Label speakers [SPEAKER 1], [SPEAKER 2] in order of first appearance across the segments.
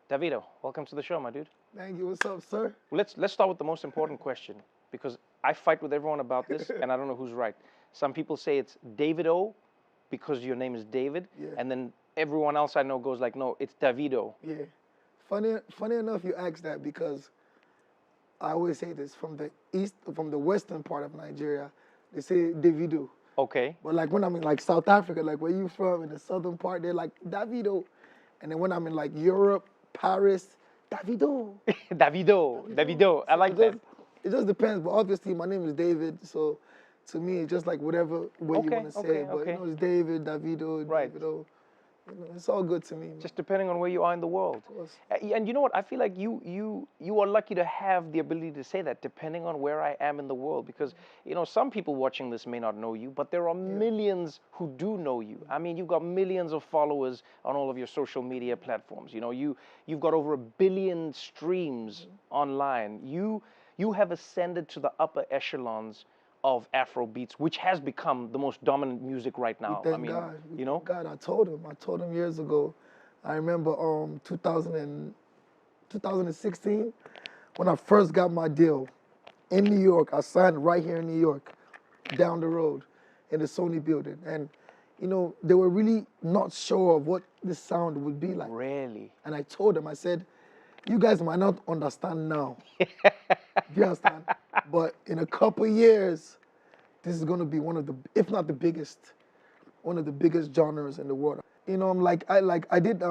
[SPEAKER 1] Davido, welcome to the show, my dude.
[SPEAKER 2] Thank you. What's up, sir?
[SPEAKER 1] Let's start with the most important question because I fight with everyone about this and I don't know who's right. Some people say it's Davido because your name is David,
[SPEAKER 2] Yeah.
[SPEAKER 1] and then everyone else I know goes like, no, it's Davido.
[SPEAKER 2] Yeah. Funny enough, you asked that because I always say this from the western part of Nigeria, they say Davido.
[SPEAKER 1] Okay.
[SPEAKER 2] But like when I'm in like South Africa, like where you from in the southern part, they're like Davido. And then when I'm in like Europe, Paris, Davido.
[SPEAKER 1] Davido. I like that.
[SPEAKER 2] It just depends, but obviously my name is David, so to me it's just like whatever way you want to say it. But you know, it's David, Davido,
[SPEAKER 1] Right.
[SPEAKER 2] Davido. You know, it's all good to me, man.
[SPEAKER 1] Just depending on where you are in the world.
[SPEAKER 2] Of course.
[SPEAKER 1] And you know what? I feel like you are lucky to have the ability to say that, depending on where I am in the world. Because, you know, some people watching this may not know you, but there are millions who do know you. I mean, you've got millions of followers on all of your social media platforms. You know, you've got over 1 billion streams online. You have ascended to the upper echelons of afrobeats, which has become the most dominant music right now.
[SPEAKER 2] Thank God.
[SPEAKER 1] You know?
[SPEAKER 2] Thank God, I told him years ago. I remember 2016 when I first got my deal in New York. I signed right here in New York, down the road in the Sony building. And, you know, they were really not sure of what the sound would be like.
[SPEAKER 1] Really?
[SPEAKER 2] And I told them, I said, you guys might not understand now. Do you understand? But in a couple years, this is going to be one of the, if not the biggest, one of the biggest genres in the world. You know, I did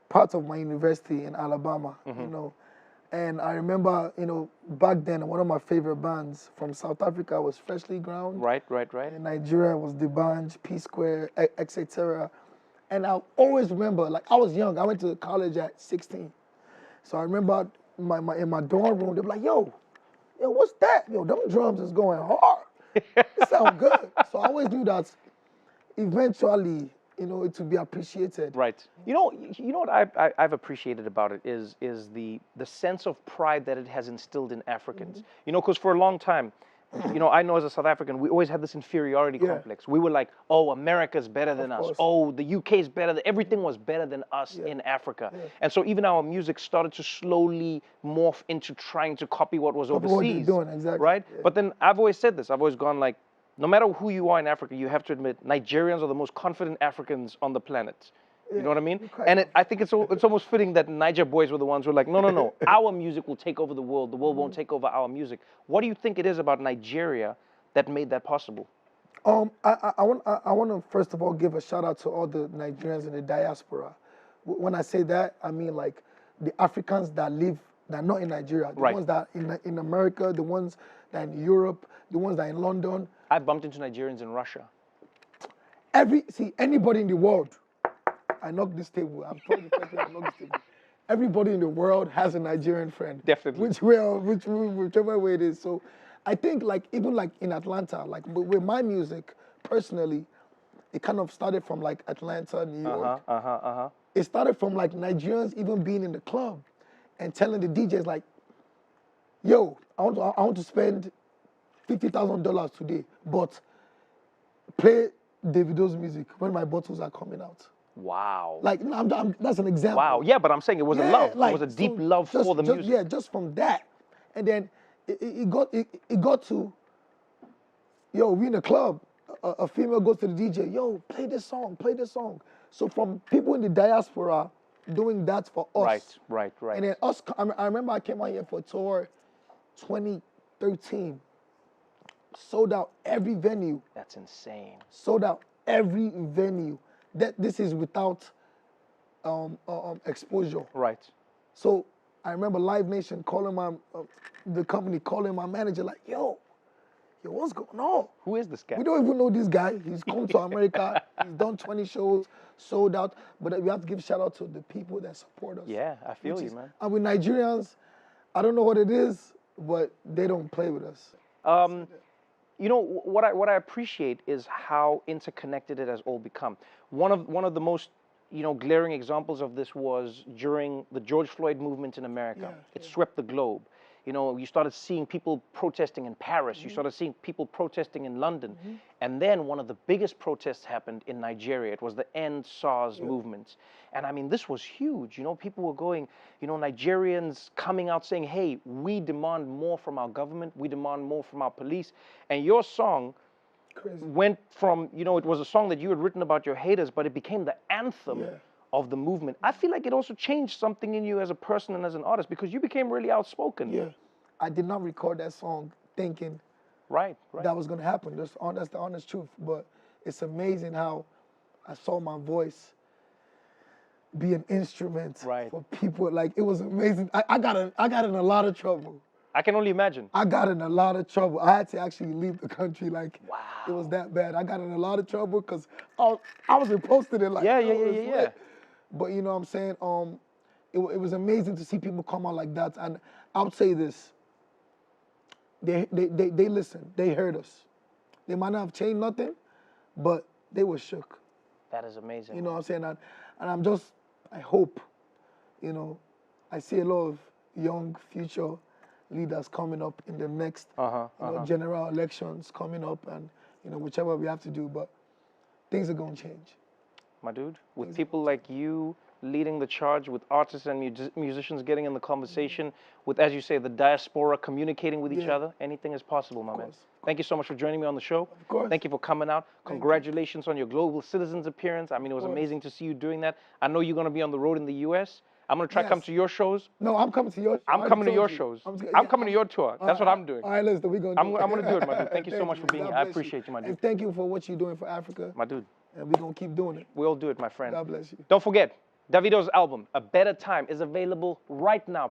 [SPEAKER 2] parts of my university in Alabama, you know, and I remember, you know, back then one of my favorite bands from South Africa was Freshly Ground.
[SPEAKER 1] Right.
[SPEAKER 2] In Nigeria was The Bunch, P Square, etc. And I always remember, like I was young, I went to college at 16. So I remember in my dorm room, they were like, yo, what's that? Yo, them drums is going hard. It sounds good. So I always knew that eventually, you know, it would be appreciated.
[SPEAKER 1] Right. You know what I've appreciated about it is the sense of pride that it has instilled in Africans. You know, because for a long time, you know, I know as a South African, we always had this inferiority complex. We were like, oh, America's better than us. Oh, the UK's better than, everything was better than us in Africa. And so even our music started to slowly morph into trying to copy what was overseas.
[SPEAKER 2] What you're doing, exactly.
[SPEAKER 1] Right? But then I've always said this. I've always gone like, no matter who you are in Africa, you have to admit Nigerians are the most confident Africans on the planet. You know what I mean? And I think it's almost fitting that Niger boys were the ones who were like, no, our music will take over the world won't take over our music. What do you think it is about Nigeria that made that possible?
[SPEAKER 2] I want to first of all give a shout out to all the Nigerians in the diaspora. When I say that, I mean like the Africans that are not in Nigeria, the ones that are in America, the ones that are in Europe, the ones that are in London.
[SPEAKER 1] I bumped into Nigerians in Russia.
[SPEAKER 2] Anybody in the world, I knocked this table. I'm probably the first one to knock this table. Everybody in the world has a Nigerian friend.
[SPEAKER 1] Definitely.
[SPEAKER 2] Whichever way it is. So I think like even like in Atlanta, like with my music, personally, it kind of started from like Atlanta, New York. It started from like Nigerians even being in the club and telling the DJs like, yo, I want to spend $50,000 today, but play Davido's music when my bottles are coming out.
[SPEAKER 1] Wow.
[SPEAKER 2] Like, that's an example.
[SPEAKER 1] Wow, yeah, but I'm saying it was a love. Like, it was a deep love for the music.
[SPEAKER 2] Yeah, just from that. And then it got to, yo, we in a club, a female goes to the DJ, yo, play this song. So from people in the diaspora doing that for us.
[SPEAKER 1] Right.
[SPEAKER 2] And then us, I remember I came out here for a tour 2013. Sold out every venue.
[SPEAKER 1] That's insane.
[SPEAKER 2] Sold out every venue. This is without exposure.
[SPEAKER 1] Right.
[SPEAKER 2] So I remember Live Nation calling the company calling my manager like, yo, what's going on?
[SPEAKER 1] Who is this guy?
[SPEAKER 2] We don't even know this guy. He's come to America. He's done 20 shows, sold out. But we have to give shout out to the people that support us.
[SPEAKER 1] Yeah, I feel you, man.
[SPEAKER 2] And with Nigerians, I don't know what it is, but they don't play with us.
[SPEAKER 1] You know, what I appreciate is how interconnected it has all become. One of the most, you know, glaring examples of this was during the George Floyd movement in America. It swept the globe. You know, you started seeing people protesting in Paris. You started seeing people protesting in London. And then one of the biggest protests happened in Nigeria. It was the End SARS movement. And I mean, this was huge. You know, people were going, you know, Nigerians coming out saying, hey, we demand more from our government. We demand more from our police. And your song went from, you know, it was a song that you had written about your haters, but it became the anthem of the movement. I feel like it also changed something in you as a person and as an artist, because you became really outspoken.
[SPEAKER 2] Yeah. I did not record that song thinking that was going to happen. That's the honest truth. But it's amazing how I saw my voice be an instrument for people. Like, it was amazing. I got in a lot of trouble.
[SPEAKER 1] I can only imagine.
[SPEAKER 2] I got in a lot of trouble. I had to actually leave the country. Like, it was that bad. I got in a lot of trouble because I was posted it like,
[SPEAKER 1] yeah.
[SPEAKER 2] But you know what I'm saying? It was amazing to see people come out like that. And I would say this. They listened. They heard us. They might not have changed nothing, but they were shook.
[SPEAKER 1] That is amazing.
[SPEAKER 2] You know what I'm saying? And I hope, you know, I see a lot of young future leaders coming up in the next general elections coming up, and, you know, whichever we have to do, but things are going to change.
[SPEAKER 1] My dude, with people like you leading the charge, with artists and musicians getting in the conversation, with, as you say, the diaspora communicating with each other, anything is possible, my man. Thank you so much for joining me on the show.
[SPEAKER 2] Of course.
[SPEAKER 1] Thank you for coming out. Congratulations on your Global Citizens appearance. I mean, it was amazing to see you doing that. I know you're going to be on the road in the U.S. I'm going to try to come to your shows.
[SPEAKER 2] No, I'm coming to your.
[SPEAKER 1] I'm coming to your shows. I'm coming to your tour. That's what I'm doing.
[SPEAKER 2] All right, listen, we're going to
[SPEAKER 1] I'm going to do it, my dude. Thank you so much for being here. I appreciate you, my dude.
[SPEAKER 2] And thank you for what you're doing for Africa.
[SPEAKER 1] My dude.
[SPEAKER 2] And we're going to keep doing it.
[SPEAKER 1] We'll do it, my friend.
[SPEAKER 2] God bless you.
[SPEAKER 1] Don't forget, Davido's album, A Better Time, is available right now.